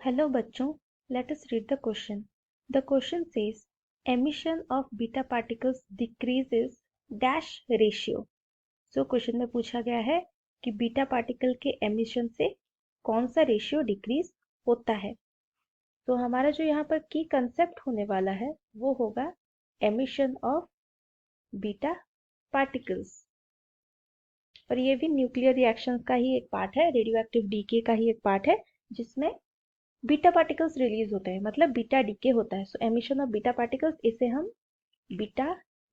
Hello बच्चों, let us read the question. The question says emission of beta particles decreases dash ratio. So question में पूछा गया है कि बीटा पार्टिकल के एमिशन से कौन सा रेशियो डिक्रीज होता है। तो हमारा जो यहाँ पर की कंसेप्ट होने वाला है वो होगा एमिशन ऑफ बीटा पार्टिकल्स, और ये भी न्यूक्लियर रिएक्शंस का ही एक पार्ट है, रेडियोएक्टिव डीके का ही एक पार्ट है जिसमें बीटा पार्टिकल्स रिलीज होते हैं, मतलब बीटा डीके होता है। सो एमिशन ऑफ बीटा पार्टिकल्स, इसे हम बीटा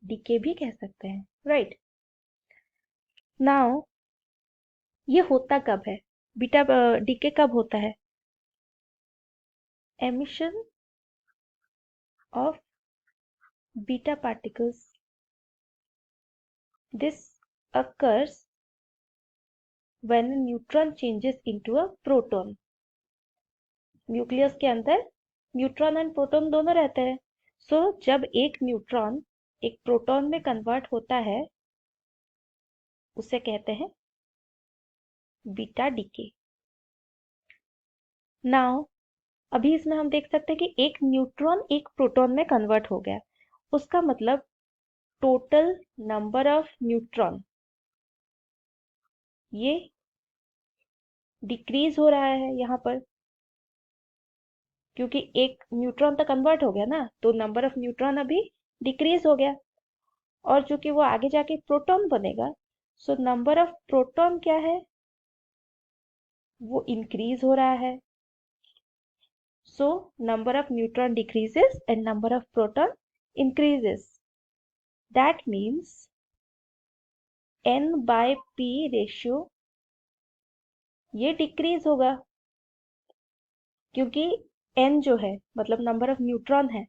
डीके भी कह सकते हैं, राइट। नाउ ये होता कब है, बीटा डीके कब होता है? Emission of beta particles, this occurs when a neutron changes into a proton. Nucleus के अंदर न्यूट्रॉन एंड प्रोटॉन दोनों रहते हैं। सो जब एक न्यूट्रॉन एक प्रोटॉन में कन्वर्ट होता है उसे कहते हैं बीटा डीके। नाउ अभी इसमें हम देख सकते हैं कि एक न्यूट्रॉन एक प्रोटॉन में कन्वर्ट हो गया, उसका मतलब टोटल नंबर ऑफ न्यूट्रॉन ये डिक्रीज हो रहा है यहाँ पर, क्योंकि एक न्यूट्रॉन तो कन्वर्ट हो गया ना, तो नंबर ऑफ न्यूट्रॉन अभी डिक्रीज हो गया। और चूंकि वो आगे जाके प्रोटॉन बनेगा, सो नंबर ऑफ प्रोटॉन क्या है, वो इंक्रीज हो रहा है। So number of neutron decreases and number of proton increases. That means n by p ratio ये डिक्रीज होगा, क्योंकि n जो है मतलब नंबर ऑफ न्यूट्रॉन है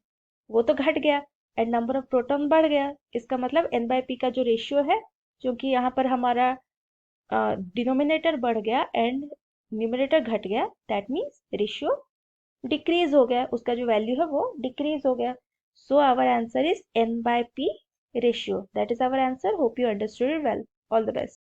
वो तो घट गया एंड नंबर ऑफ प्रोटॉन बढ़ गया। इसका मतलब n by p का जो रेशियो है, क्योंकि यहाँ पर हमारा डिनोमिनेटर बढ़ गया एंड न्यूमरेटर घट गया, दैट मीन्स रेशियो डिक्रीज हो गया, उसका जो वैल्यू है वो डिक्रीज हो गया। So our answer is n by p ratio. That is our answer. Hope you understood it well. All the best.